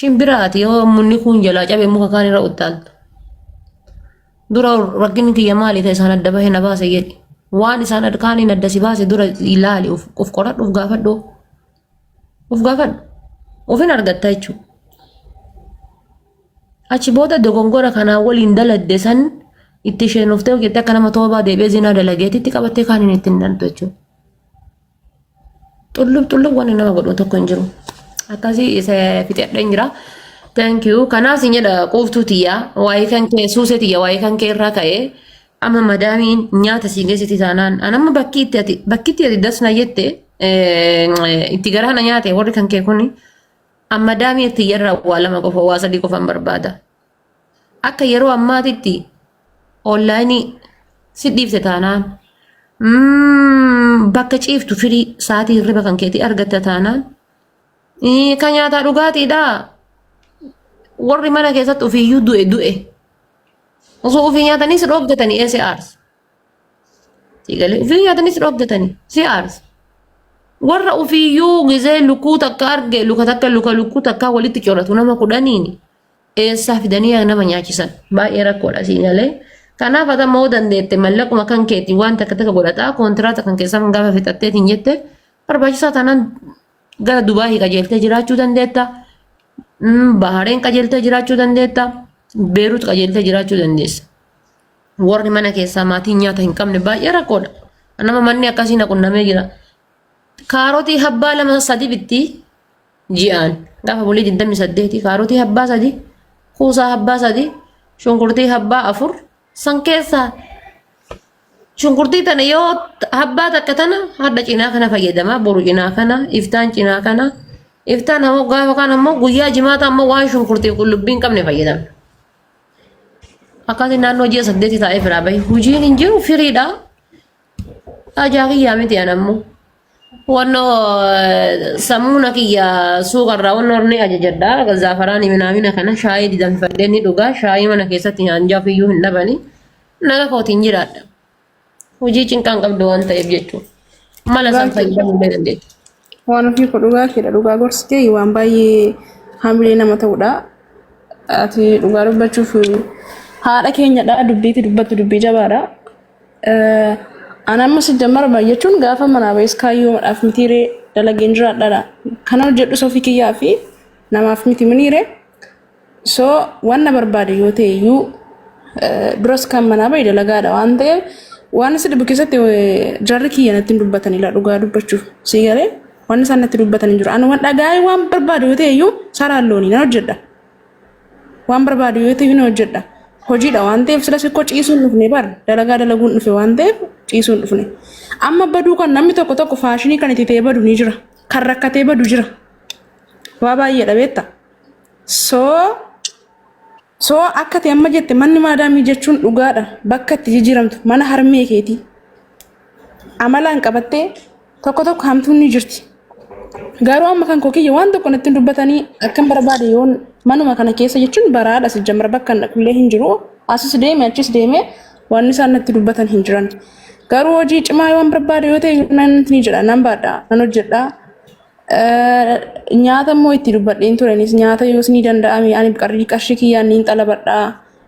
shimbiraati yoo munni kun jalaa cabe muka kaan irra uttaalta. Dura rakkinni kiyya maali ta'e isaan adda bahee na baase jedhi. Waan isaan kaaniin adda si baase dura ilaali of qoradhu of gaafadhu. Of gaafadhu. Ofin argatta jechuudha. Achi booda dogongora kanaa waliin daladde san itti isheen of ta'u jettee akka nama toobaa deebi'ee zinaa dalageetitti qabattee kaaniin ittiin dantu jechuudha. Xullub waan nama godhu tokko hin jiru. Akkasii isa fixadheen jira. Thank you. Kanaaf sin jedha qoftuu tiyyaa waa'ee kan kee suusee tiyya waa'ee kan kee irraa ka'ee amma madaamiin nyaata siin geessiti taanaan anamma bakki itti ati dasna jette itti garaana nyaate warri kan kee kuni amma madaamii tiyya irraa waa lama qofa waa sadii qofan barbaada. Akka yeroo ammaatitti onlaayinii si dhiifte taanaan bakka ciiftu firii sa'aatii hirriba kan keetii argatta taanaan kan nyaataa dhugaatiidha. Warri mana keessatti ofiiyyuu du'e. Osoo ofii nyaatanii si dhooggatanii eessa aarsa? Siigalee ofii nyaatanii si dhooggatanii si aarsa. Warra ofiiyyuu gizee lukkuu takka arge luka lukkuu takka walitti qoratu nama kudhaniini eessaa fidanii nama nyaachisan baay'ee rakkoodha siigalee. Kanaaf ata moo dandeette mallaquma kan keetii waan takka godhataa kontiraata kan keessaa gaafa fixatteetiin jette barbaachisaa taanaan gara Dubaayii qajeeltee jiraachuu dandeetta. Bahareen qajeeltee jiraachuu dandeetta. Beerut qajeeltee jiraachuu dandeessa. Warri mana keessaa maatiin nyaata hin qabne baay'ee rakkoodha. Nama manni akkasii na qunnamee jira. Kaarotii habbaa 2-3 bitti ji'aan gaafa bulii 28 kaarotii habbaa 3 kuusaa habbaa 3 shunkurtii habbaa 4 san keessaa shunkurtii tana yoo habbaa takka tana hadda cinaa kana fayyadama boru cinaa kana iftaan cinaa kana iftaan ammoo gaafa kana ammoo guyyaa jimaata ammoo waan shunkurtii qullubbiin qabne fayyadamna. Akkasii naannoo ji'a 8 taa'ee firaa bahi hojiin hin jiru firiidha. Ajaa'ibaa miti anammoo. Wanno sammuuna kiyya suuqarraa wanno ornee ajajadha. Gazaafaraanii minaamina kana shaayii didanfadhee ni dhugaa. Shaayii mana keessatti nyaanjaaf iyyuu hin dhabani. Naga kootiin jiraadha. Hojii cinqaan qabdu waan ta'eef jechuudha. Mala san fayyadamuu dandeetti. Waan ofii ko dhugaa keedha dhugaa gorsitee waan baay'ee hamilee nama ta'udha. Ati dhugaa dubbachuuf haadha keenyadha dubbiitti dubbatu dubbii jabaadha. Anamma si jammara jechuun gaafa manaa bahis kaayyoodhaaf mitiiree dalageen jiraadhaadha. Kana hojjedhu ofii kiyyaa fi namaaf miti miniire. So waan na barbaade yoo ta'e iyyuu duras kan manaa bahi dalagaadha waan ta'eef waan si dhibbu keessatti jarri kiyya natti dubbatanidha dhugaa dubbachuuf si galee waan isaan natti dubbatanii jiru. Ani waan dhagaa'ee waan barbaade yoo ta'e iyyuu saraan loonii na hojjedha. Waan barbaade yoo ta'e na hojjedha. Hojiidha waan ta'eef sila sikkoo ciisuun dhufne bar dalagaa dalaguun dhufe waan ta'eef ciisuun dhufne. Amma baduu kan namni tokko faashinii kan itti ta'e badu ni jira. Kan rakkatee badu jira. Waa baay'eedha beekta. So akka ta'e amma jette manni maadaamii jechuun dhugaadha. Bakka itti jijjiiramtu mana harmee keetii. Amalaan qabattee tokko hamtuun ni jirti. Garuu amma kan kokiyya waan tokko natti dubbatanii akkan barbaade yoon manuma kana keessa jechuun baraadha si jammara bakka naqullee hin jiru. Asis deeme achis deeme waan isaan natti dubbatan hin jiran. Garuu hojii cimaa waan barbaade yoo ta'e nan ni jedha nan baadha nan hojjedha. Nyaata immoo itti dubbadheen turanis nyaata yoos ni danda'ame ani qarshii kiyyaan niin xalabadha.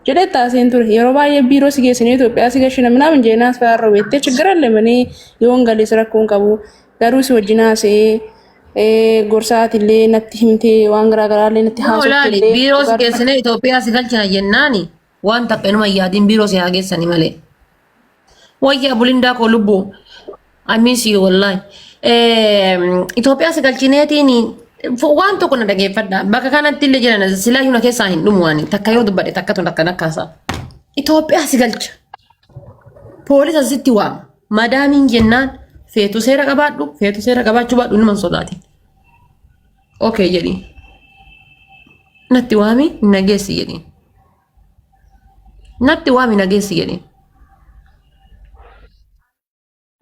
Jedhee taaseen ture yeroo baay'ee biiroo si geessine Itoophiyaa si gashina minaamin jeenaas fa'aarra weettee chiggarallee manee yoon galees rakkoon qabu. Garuu si wajjin haasee gorsaatillee natti himtee waan garaagaraallee natti haasofte. Biiroo si geessine Itoophiyaa si galchina jennaani waan takka inuma yaadiin biiroo si haa geessani malee. Wayyaa bulindaa koo lubbuu amiisii wallahi. Itoophiyaa si galchineetiin waan tokko na dhageeffadha. Bakka kanatti illee jiran silaa himna keessaa hin dhumu waan takka yoo dubbadhe takka tun akka nakkaasa. Itoophiyaa si galcha. Poolisa sitti waama. Madaamiin jennaan feetu seera qabaadhu feetu seera qabaachuu baadhu niman sodaati. Okay jedhi. Natti waami nageessi jedhi. Natti waami nageessi jedhi.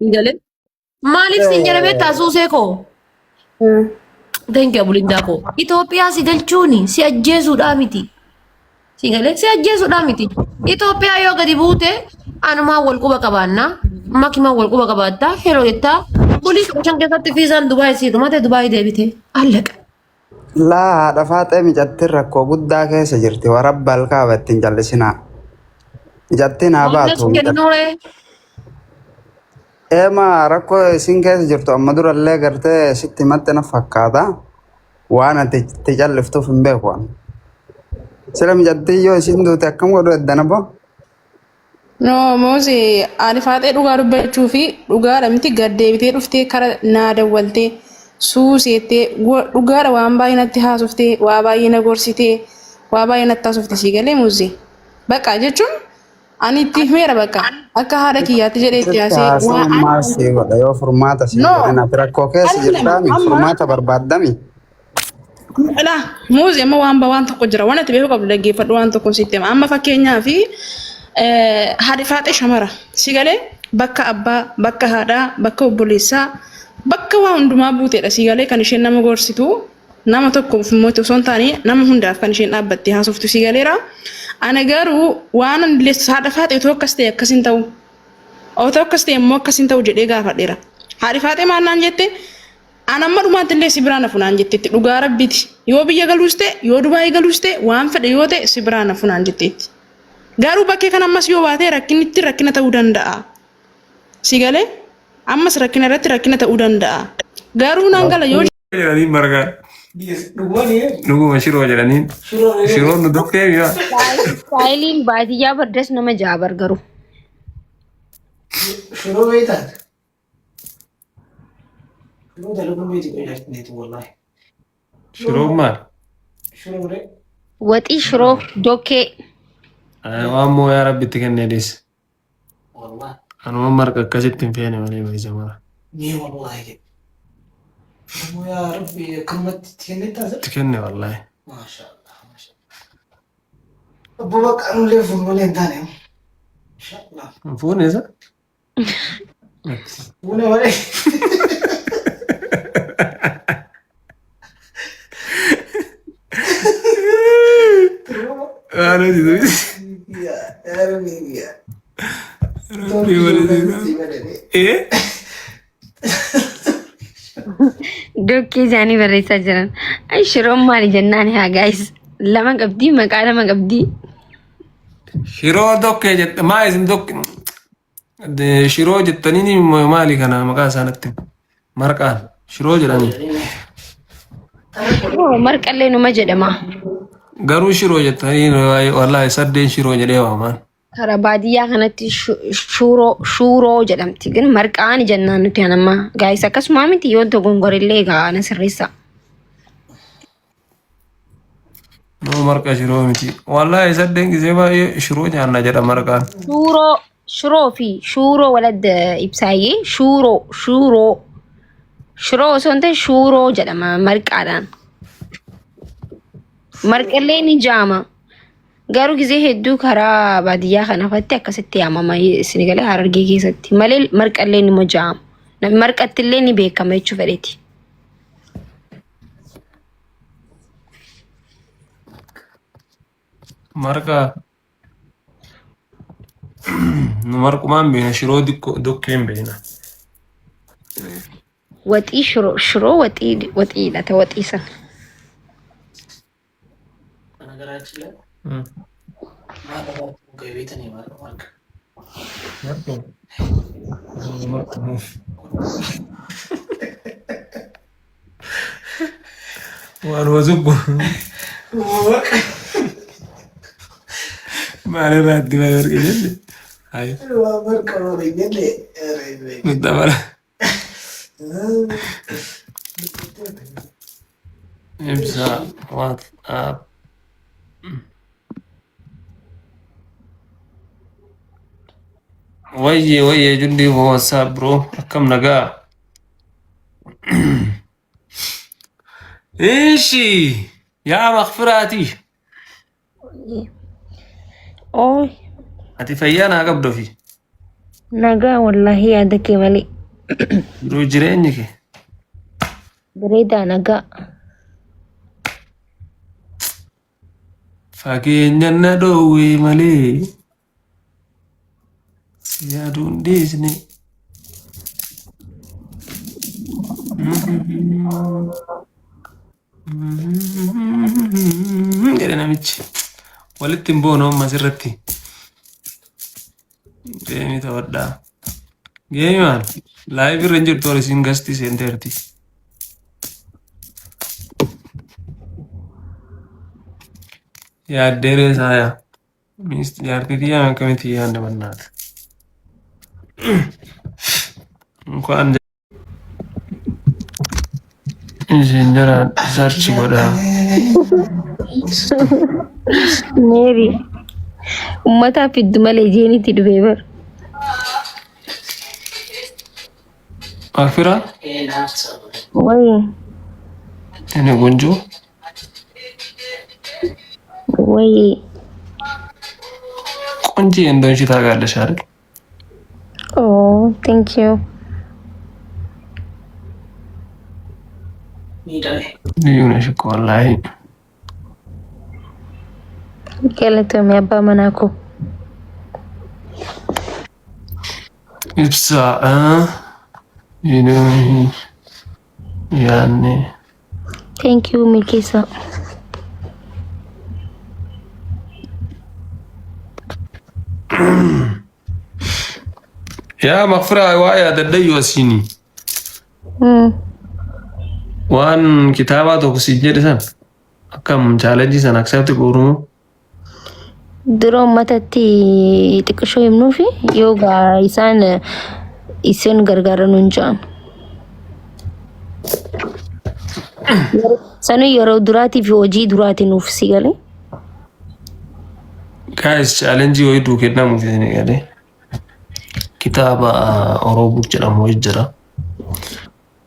Ingale maaliif sin jedhamee taasisuu koo? Danke bulindaa koo. Itoophiyaa si galchuuni si ajjeesuudhaa miti. Singale si ajjeesuudhaa miti. Itoophiyaa yoo gadi buute anumaa wal quba qabaannaa. Makima wal quba qabaattaa yeroo jettaa polis shan keessatti fiisaan Dubaay siitu mate Dubaay deebite allaqa. Laa dhafaatee mijattiin rakkoo guddaa keessa jirti. Warabba halkaa battiin jallisinaa. Mijattiin haa Onnes baatu. kennuure. Eema rakkoo isin keessa jirtu amma durallee gartee sitti himatte na fakkaata. Waan ati itti calliftuuf hin beeku ani. Sila mijattiin yoo isin duute akkam godhu eddana boo? No, Moozi, ani faatee dhugaa dubbachuu fi dhugaadha miti gaddeebitee dhuftee kara naa dawwaltee suuseettee dhugaadha waan baay'ee natti haasoftee waa baay'ee na gorsitee waa baay'ee natti haasofte sii galee Moozi. Bakka jechuun ani itti himeera bakka akka haadha kiyyaatti jedhee itti haasee Haasaan ammaa sii godha yoo furmaata sii godhan ati rakkoo keessa jirtaami furmaata barbaaddami. Dha Moozi amma waan tokko jira waan ati beeku qabdu dhaggeeffadhu waan tokko sitti hima amma fakkeenyaa fi haadhi faatee shamara si galee bakka abbaa bakka haadhaa bakka obboleessaa bakka waa hundumaa buuteedha si galee kan isheen nama gorsitu nama tokkoof immoo osoo hin taane nama hundaaf kan isheen dhaabbattee haasoftu si galeera. Ani garuu waan haadha faatee otoo akkas ta'e akkas hin ta'u otoo akkas ta'e immoo akkas hin ta'u jedhee gaafadheera. Haadhi faatee maal naan jette ani amma dhumaatti illee si biraan hafu naan jetteetti dhugaa rabbiiti yoo biyya galuus ta'e yoo Dubaayii galuus ta'e waan fedhe yoo ta'e si biraan hafu naan jetteetti. Garuu bakkee kan ammas yoo baatee rakkinitti rakkina ta'uu danda'a. Si galee ammas rakkina irratti rakkina ta'uu danda'a. Garuu naan gala yoo jedhaniin margaa dhuguma shiroo jedhaniin shiroon nu dokkee mi'a Saayiliin baadiyyaa bardas nama jaabar garuu. شنو بيتك؟ شنو ده لكم بيتي بيتك والله shiroon maal شنو ده؟ Waxii shiroo dokkee. waan moo yaa rabbitti kennee deesse والله anuma marqa akkasitti hin feene malee bayisa mara ني والله كده شنو يا ربي كلمة تكنت itti kenne wallaahi ما شاء الله ما شاء الله أبو بكر أنا ليه في المولين تاني إن شاء الله hin fuune isa وأنا ولا Ano dito? يا ربي يا Rabbi Eh? Dokkee isaanii barreessaa jiran. Ay shiroon maali jennaan haa gaayis. Lama qabdii maqaa lama qabdii. Shiroo dokkee jette maa isin dokke shiroo jettanii maali kana maqaa isaanitti marqaan shiroo jedhanii Marqallee numa jedhama. garuu shiroo jettanii wallaahi saddeen shiroo jedhee waamaan. Karaa baadiyyaa kanatti shuuroo jedhamti. ግን marqaan jennaan nuti anamma gaayis akkasuma miti yoo dogongorillee gaana sirreessa. No marqa shiroo miti wallaahi saddeen gisee baay'ee shiroo nyaanna jedha marqaan. Shuroo fi shuuroo walad ibsaayee shuroo osoo hin ta'e shuuroo jedhama marqaadhaan. Marqallee ni jaama. Garuu gisee hedduu karaa baadiyyaa kana fatti akkasitti yaamama isin galee Harargee keessatti malee marqallee nima jaama. Namni marqattillee ni beekama jechuu fedheeti. Marqa nu marqumaan beena shiroo dokkeen beena. Waxii shiroo waxiidha ta'e waxii sana. أنا قرأت له ما قرأت مقيبتني ما قرأت Waan wazubbu maal irraatti maal arge jenne hayo وأمرك ورجلي يا ربي nutti dabala ibsa WhatsApp wayye jundi WhatsApp bro akkam nagaa ishi yaa makfiraati Ooy ati fayyaa naa qabdo fi nagaa wallahi yaada kee malee. jiruu jireenyi kee Bareedaa nagaa. fageenya na dhoowwee malee si yaaduun dhiisne Jedhe namichi walitti hin boonu amma asirratti deemii taphadhaa. Geemi maal laayif irra hin jirtu ol isin gastii seenteerti. Yaaddeeree saayaa jaartii xiyyaa akkamitti yaadne bannaata. Inkwaan isin jara sarchi godhaa. Mary ummataaf fiddu malee jeenitti dhufee bar. Akfira Wayii ini gunjuu wayii ቆንጆ እንደሆንሽ ታውቃለሽ አይደል? oh thank you. ልዩ ነሽ እኮ ወላሂ። Galatoomii abbaa manaa koo. ibsa yaanne Thank you Milkeessa. yaa maqfiraa waa yaadadhayyuu asiini waan kitaabaa tokko si jedhe san akkam chaalenjii san accept godhumu Dura uummatatti xiqqishoo himnuufi yoo isaan isin gargaaran hin ja'an. Sanuu yeroo duraatii fi hojii duraatii nuuf si galee. guys chaalenjii wayii duu kennamuuf isin galee kitaaba Oroobuk jedhamu wayii jira.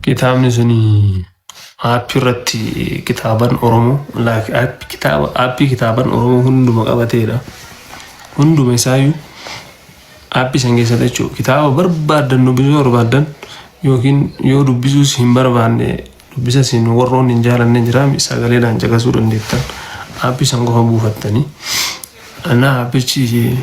Kitaabni suni aappii irratti kitaaban Oromoo aappii kitaaban Oromoo hunduma qabateedha. Hunduma isaayyuu aappii san keessatti jechuudha. Kitaaba barbaadan dubbisuu barbaadan yookiin yoo dubbisuus hin barbaanne dubbisa isin warroon hin jaalanne jira sagaleedhaan caqasuu dandeettan aappii san qofa buufattanii. Ana aappichi